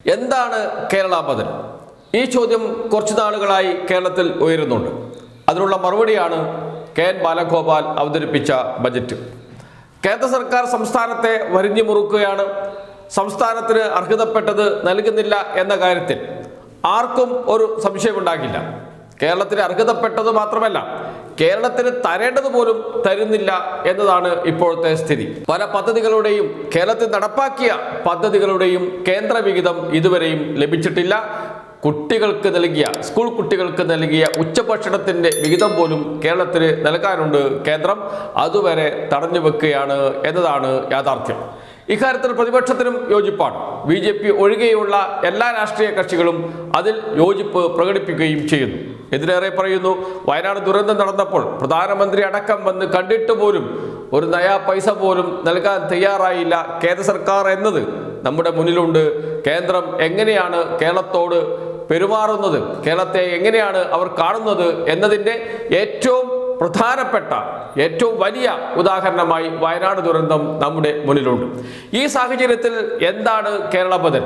എന്താണ് കേരള ബദൽ? ഈ ചോദ്യം കുറച്ചു നാളുകളായി കേരളത്തിൽ ഉയരുന്നുണ്ട്. അതിനുള്ള മറുപടിയാണ് കെ.എൻ. ബാലഗോപാൽ അവതരിപ്പിച്ച ബജറ്റ്. കേന്ദ്ര സർക്കാർ സംസ്ഥാനത്തെ വരിഞ്ഞു മുറുക്കുകയാണ്. സംസ്ഥാനത്തിന് അർഹതപ്പെട്ടത് നൽകുന്നില്ല എന്ന കാര്യത്തിൽ ആർക്കും ഒരു സംശയമുണ്ടാകില്ല. കേരളത്തിന് അർഹതപ്പെട്ടത് മാത്രമല്ല, കേരളത്തിന് തരേണ്ടത് പോലും തരുന്നില്ല എന്നതാണ് ഇപ്പോഴത്തെ സ്ഥിതി. പല പദ്ധതികളുടെയും കേരളത്തിൽ നടപ്പാക്കിയ പദ്ധതികളുടെയും കേന്ദ്ര വിഹിതം ഇതുവരെയും ലഭിച്ചിട്ടില്ല. കുട്ടികൾക്ക് നൽകിയ സ്കൂൾ കുട്ടികൾക്ക് നൽകിയ ഉച്ചഭക്ഷണത്തിന്റെ വിഹിതം പോലും കേരളത്തിന് നൽകാനുണ്ട്. കേന്ദ്രം അതുവരെ തടഞ്ഞു വെക്കുകയാണ് എന്നതാണ് യാഥാർത്ഥ്യം. ഇക്കാര്യത്തിൽ പ്രതിപക്ഷത്തിനും യോജിപ്പാണ്. BJP ഒഴികെയുള്ള എല്ലാ രാഷ്ട്രീയ കക്ഷികളും അതിൽ യോജിപ്പ് പ്രകടിപ്പിക്കുകയും ചെയ്യുന്നു. ഇതിലേറെ പറയുന്നു, വയനാട് ദുരന്തം നടന്നപ്പോൾ പ്രധാനമന്ത്രി അടക്കം വന്ന് കണ്ടിട്ട് പോലും ഒരു നയാ പൈസ പോലും നൽകാൻ തയ്യാറായില്ല കേന്ദ്ര സർക്കാർ എന്നത് നമ്മുടെ മുന്നിലുണ്ട്. കേന്ദ്രം എങ്ങനെയാണ് കേരളത്തോട് പെരുമാറുന്നത്, കേരളത്തെ എങ്ങനെയാണ് അവർ കാണുന്നത് എന്നതിൻ്റെ ഏറ്റവും പ്രധാനപ്പെട്ട ഏറ്റവും വലിയ ഉദാഹരണമായി വയനാട് ദുരന്തം നമ്മുടെ മുന്നിലുണ്ട്. ഈ സാഹചര്യത്തിൽ എന്താണ് കേരള ബദൽ?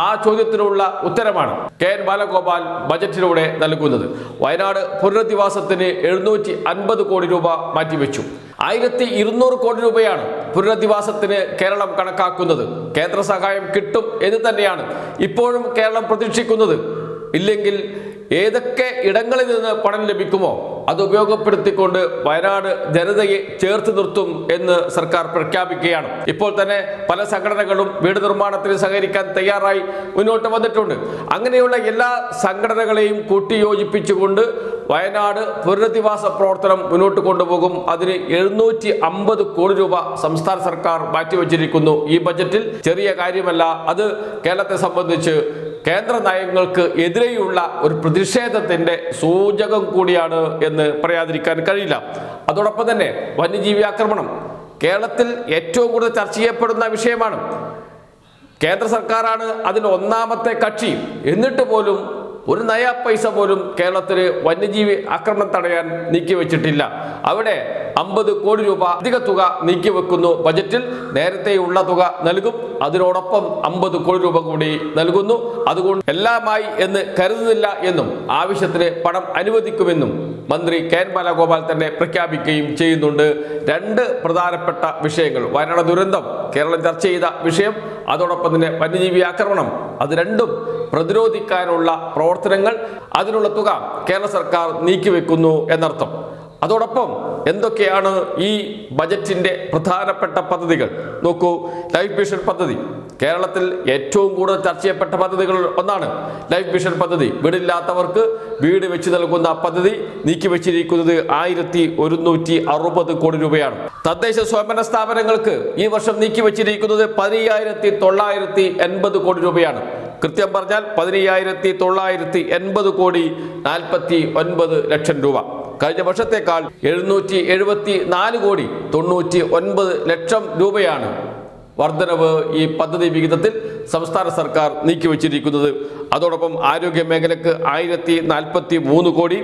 ആ ചോദ്യത്തിനുള്ള ഉത്തരമാണ് കെ.എൻ. ബാലഗോപാൽ ബജറ്റിലൂടെ നൽകുന്നത്. വയനാട് പുനരധിവാസത്തിന് 750 കോടി രൂപ മാറ്റിവെച്ചു. 1200 കോടി രൂപയാണ് പുനരധിവാസത്തിന് കേരളം കണക്കാക്കുന്നത്. കേന്ദ്ര സഹായം കിട്ടും എന്ന് തന്നെയാണ് ഇപ്പോഴും കേരളം പ്രതീക്ഷിക്കുന്നത്. ഇല്ലെങ്കിൽ ഏതൊക്കെ ഇടങ്ങളിൽ നിന്ന് പണം ലഭിക്കുമോ അത് ഉപയോഗപ്പെടുത്തിക്കൊണ്ട് വയനാട് ജനതയെ ചേർത്ത് നിർത്തും എന്ന് സർക്കാർ പ്രഖ്യാപിക്കുകയാണ്. ഇപ്പോൾ തന്നെ പല സംഘടനകളും വീട് നിർമ്മാണത്തിന് സഹകരിക്കാൻ തയ്യാറായി മുന്നോട്ട് വന്നിട്ടുണ്ട്. അങ്ങനെയുള്ള എല്ലാ സംഘടനകളെയും കൂട്ടിയോജിപ്പിച്ചുകൊണ്ട് വയനാട് പുനരധിവാസ പ്രവർത്തനം മുന്നോട്ട് കൊണ്ടുപോകും. അതിന് 750 കോടി രൂപ സംസ്ഥാന സർക്കാർ മാറ്റിവെച്ചിരിക്കുന്നു ഈ ബജറ്റിൽ. ചെറിയ കാര്യമല്ല. അത് കേരളത്തെ സംബന്ധിച്ച് കേന്ദ്ര നയങ്ങൾക്ക് എതിരെയുള്ള ഒരു പ്രതിഷേധത്തിന്റെ സൂചകം കൂടിയാണ് എന്ന് പറയാതിരിക്കാൻ കഴിയില്ല. അതോടൊപ്പം തന്നെ വന്യജീവി ആക്രമണം കേരളത്തിൽ ഏറ്റവും കൂടുതൽ ചർച്ച ചെയ്യപ്പെടുന്ന വിഷയമാണ്. കേന്ദ്ര സർക്കാരാണ് അതിന് ഒന്നാമത്തെ കക്ഷി. എന്നിട്ട് പോലും ഒരു നയാ പൈസ പോലും കേരളത്തിന് വന്യജീവി ആക്രമണം തടയാൻ നീക്കിവെച്ചിട്ടില്ല. അവിടെ 50 കോടി രൂപ അധിക തുക നീക്കിവെക്കുന്നു ബജറ്റിൽ. നേരത്തെയുള്ള തുക നൽകും, അതിനോടൊപ്പം 50 കോടി രൂപ കൂടി നൽകുന്നു. അതുകൊണ്ട് എല്ലാമായി എന്ന് കരുതുന്നില്ല എന്നും ആവശ്യത്തിന് പണം അനുവദിക്കുമെന്നും മന്ത്രി കെ.എൻ. ബാലഗോപാൽ തന്നെ പ്രഖ്യാപിക്കുകയും ചെയ്യുന്നുണ്ട്. രണ്ട് പ്രധാനപ്പെട്ട വിഷയങ്ങൾ, വയനാട് ദുരന്തം കേരളം ചർച്ച ചെയ്ത വിഷയം, അതോടൊപ്പം തന്നെ വന്യജീവി ആക്രമണം, അത് രണ്ടും പ്രതിരോധിക്കാനുള്ള പ്രവർത്തനങ്ങൾ, അതിനുള്ള തുക കേരള സർക്കാർ നീക്കിവെക്കുന്നു എന്നർത്ഥം. അതോടൊപ്പം എന്തൊക്കെയാണ് ഈ ബജറ്റിന്റെ പ്രധാനപ്പെട്ട പദ്ധതികൾ നോക്കൂ. ലൈഫ് മിഷൻ പദ്ധതി കേരളത്തിൽ ഏറ്റവും കൂടുതൽ ചർച്ച ചെയ്യപ്പെട്ട പദ്ധതികൾ ഒന്നാണ്. ലൈഫ് മിഷൻ പദ്ധതി, വീടില്ലാത്തവർക്ക് വീട് വെച്ച് നൽകുന്ന പദ്ധതി നീക്കിവെച്ചിരിക്കുന്നത് 1160 കോടി രൂപയാണ്. തദ്ദേശ സ്വയംഭരണ സ്ഥാപനങ്ങൾക്ക് ഈ വർഷം നീക്കിവെച്ചിരിക്കുന്നത് 15,980 കോടി രൂപയാണ്. കൃത്യം പറഞ്ഞാൽ 15,980 കോടി 49 ലക്ഷം രൂപ. കഴിഞ്ഞ വർഷത്തേക്കാൾ 774 കോടി 99 ലക്ഷം രൂപയാണ് വർധനവ് ഈ പദ്ധതി വിഹിതത്തിൽ സംസ്ഥാന സർക്കാർ നീക്കിവെച്ചിരിക്കുന്നത്. അതോടൊപ്പം ആരോഗ്യ മേഖലക്ക് 1043 കോടി,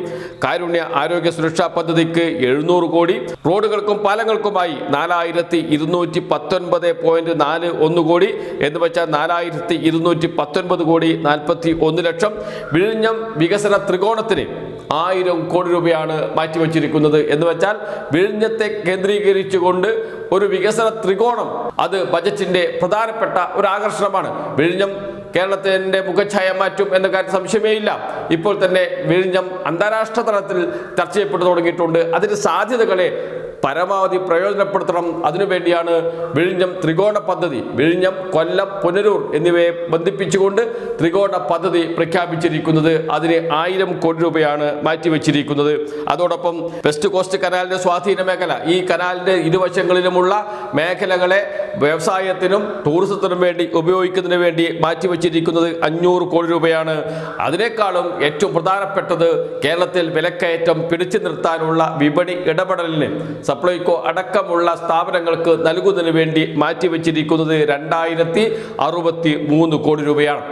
കാരുണ്യ ആരോഗ്യ സുരക്ഷാ പദ്ധതിക്ക് 700 കോടി, റോഡുകൾക്കും പാലങ്ങൾക്കുമായി 4219.41 കോടി എന്ന് വെച്ചാൽ 4219 കോടി 41 ലക്ഷം. വിഴിഞ്ഞം വികസന ത്രികോണത്തിന് 1000 കോടി രൂപയാണ് മാറ്റിവെച്ചിരിക്കുന്നത് എന്ന് വെച്ചാൽ വിഴിഞ്ഞത്തെ കേന്ദ്രീകരിച്ചുകൊണ്ട് ഒരു വികസന ത്രികോണം, അത് ബജറ്റിന്റെ പ്രധാനപ്പെട്ട ഒരു ആകർഷണമാണ്. വിഴിഞ്ഞം കേരളത്തിന്റെ മുഖഛായ മാറ്റും എന്ന കാര്യം സംശയമേ ഇല്ല. ഇപ്പോൾ തന്നെ വിഴിഞ്ഞം അന്താരാഷ്ട്ര തലത്തിൽ ചർച്ച ചെയ്യപ്പെട്ടു തുടങ്ങിയിട്ടുണ്ട്. അതിന്റെ സാധ്യതകളെ പരമാവധി പ്രയോജനപ്പെടുത്തണം. അതിനുവേണ്ടിയാണ് വിഴിഞ്ഞം ത്രികോണ പദ്ധതി, വിഴിഞ്ഞം, കൊല്ലം, പുനലൂർ എന്നിവയെ ബന്ധിപ്പിച്ചുകൊണ്ട് ത്രികോണ പദ്ധതി പ്രഖ്യാപിച്ചിരിക്കുന്നത്. അതിന് 1000 കോടി രൂപയാണ് മാറ്റിവെച്ചിരിക്കുന്നത്. അതോടൊപ്പം വെസ്റ്റ് കോസ്റ്റ് കനാലിന്റെ സ്വാധീന മേഖല, ഈ കനാലിന്റെ ഇരുവശങ്ങളിലുമുള്ള മേഖലകളെ വ്യവസായത്തിനും ടൂറിസത്തിനും വേണ്ടി ഉപയോഗിക്കുന്നതിന് വേണ്ടി മാറ്റിവെച്ചിരിക്കുന്നത് 500 കോടി രൂപയാണ്. അതിനേക്കാളും ഏറ്റവും പ്രധാനപ്പെട്ടത് കേരളത്തിൽ വിലക്കയറ്റം പിടിച്ചു നിർത്താനുള്ള വിപണി ഇടപെടലിന് സപ്ലൈകോ അടക്കമുള്ള സ്ഥാപനങ്ങൾക്ക് നൽകുന്നതിന് വേണ്ടി മാറ്റിവെച്ചിരിക്കുന്നത് 2063 കോടി രൂപയാണ്.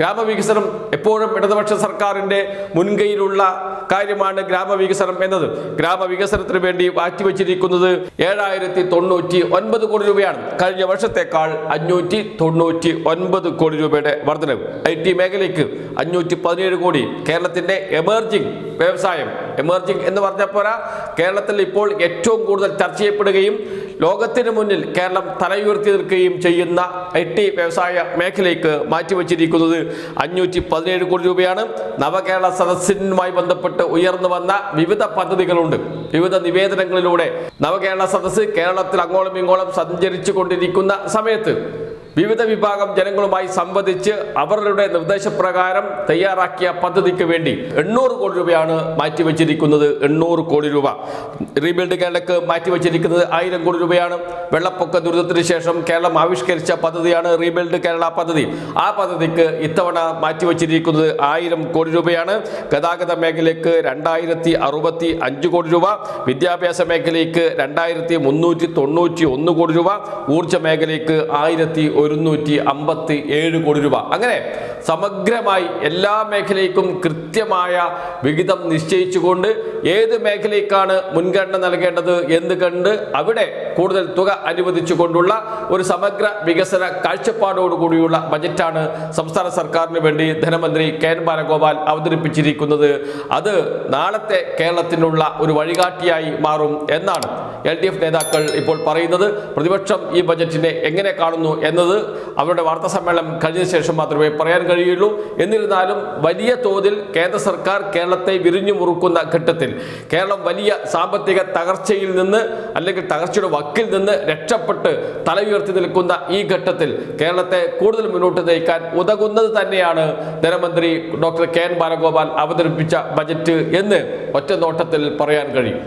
ഗ്രാമവികസനം എപ്പോഴും ഇടതുപക്ഷ സർക്കാരിൻ്റെ മുൻകൈയിലുള്ള കാര്യമാണ് ഗ്രാമവികസനം എന്നത്. ഗ്രാമവികസനത്തിന് വേണ്ടി മാറ്റിവെച്ചിരിക്കുന്നത് 7099 കോടി രൂപയാണ്. കഴിഞ്ഞ വർഷത്തേക്കാൾ 599 കോടി രൂപയുടെ വർധനവ്. IT മേഖലയ്ക്ക് 517 കോടി. കേരളത്തിന്റെ എമർജിംഗ് വ്യവസായം, എമർജിംഗ് എന്ന് പറഞ്ഞ പോരാ, കേരളത്തിൽ ഇപ്പോൾ ഏറ്റവും കൂടുതൽ ചർച്ച ചെയ്യപ്പെടുകയും ലോകത്തിന് മുന്നിൽ കേരളം തലയുയർത്തി നിൽക്കുകയും ചെയ്യുന്ന IT വ്യവസായ മേഖലയ്ക്ക് മാറ്റിവെച്ചിരിക്കുന്നത് 517 കോടി രൂപയാണ്. നവകേരള സദസ്സിനുമായി ബന്ധപ്പെട്ട് ഉയർന്നു വന്ന വിവിധ പദ്ധതികളുണ്ട്. വിവിധ നിവേദനങ്ങളിലൂടെ നവകേരള സദസ്സ് കേരളത്തിൽ അങ്ങോളം ഇങ്ങോളം സഞ്ചരിച്ചു കൊണ്ടിരിക്കുന്ന സമയത്ത് വിവിധ വിഭാഗം ജനങ്ങളുമായി സംവദിച്ച് അവരുടെ നിർദ്ദേശപ്രകാരം തയ്യാറാക്കിയ പദ്ധതിക്ക് വേണ്ടി 800 കോടി രൂപയാണ് മാറ്റിവെച്ചിരിക്കുന്നത്. 800 കോടി രൂപ. റീബിൽഡ് കേരളക്ക് മാറ്റിവെച്ചിരിക്കുന്നത് 1000 കോടി രൂപയാണ്. വെള്ളപ്പൊക്ക ദുരിതത്തിന് ശേഷം കേരളം ആവിഷ്കരിച്ച പദ്ധതിയാണ് റീബിൽഡ് കേരള പദ്ധതി. ആ പദ്ധതിക്ക് ഇത്തവണ മാറ്റിവെച്ചിരിക്കുന്നത് 1000 കോടി രൂപയാണ്. ഗതാഗത മേഖലയ്ക്ക് 2065 കോടി രൂപ. വിദ്യാഭ്യാസ മേഖലയ്ക്ക് 2391 കോടി രൂപ. ഊർജ്ജ മേഖലയ്ക്ക് 1157 കോടി രൂപ. അങ്ങനെ സമഗ്രമായി എല്ലാ മേഖലയ്ക്കും കൃത്യമായ വിഹിതം നിശ്ചയിച്ചുകൊണ്ട് ഏത് മേഖലയ്ക്കാണ് മുൻഗണന നൽകേണ്ടത് എന്ന് കണ്ട് അവിടെ കൂടുതൽ തുക അനുവദിച്ചുകൊണ്ടുള്ള ഒരു സമഗ്ര വികസന കാഴ്ചപ്പാടോടുകൂടിയുള്ള ബജറ്റാണ് സംസ്ഥാന സർക്കാരിന് വേണ്ടി ധനമന്ത്രി KN ബാലഗോപാൽ അവതരിപ്പിച്ചിരിക്കുന്നത്. അത് നാളത്തെ കേരളത്തിനുള്ള ഒരു വഴികാട്ടിയായി മാറും എന്നാണ് LDF നേതാക്കൾ ഇപ്പോൾ പറയുന്നത്. പ്രതിപക്ഷം ഈ ബജറ്റിനെ എങ്ങനെ കാണുന്നു എന്നത് അവരുടെ വാർത്താ സമ്മേളനം കഴിഞ്ഞ ശേഷം മാത്രമേ പറയാൻ കഴിയുള്ളൂ. എന്നിരുന്നാലും വലിയ തോതിൽ കേന്ദ്ര സർക്കാർ കേരളത്തെ വിരിഞ്ഞു മുറുക്കുന്ന ഘട്ടത്തിൽ, കേരളം വലിയ സാമ്പത്തിക തകർച്ചയിൽ നിന്ന് അല്ലെങ്കിൽ തകർച്ചയുടെ വക്കിൽ നിന്ന് രക്ഷപ്പെട്ട് തല ഉയർത്തി നിൽക്കുന്ന ഈ ഘട്ടത്തിൽ കേരളത്തെ കൂടുതൽ മുന്നോട്ട് നയിക്കാൻ ഉതകുന്നത് തന്നെയാണ് ധനമന്ത്രി ഡോക്ടർ KN ബാലഗോപാൽ അവതരിപ്പിച്ച ബജറ്റ് എന്ന് ഒറ്റ നോട്ടത്തിൽ പറയാൻ കഴിയും.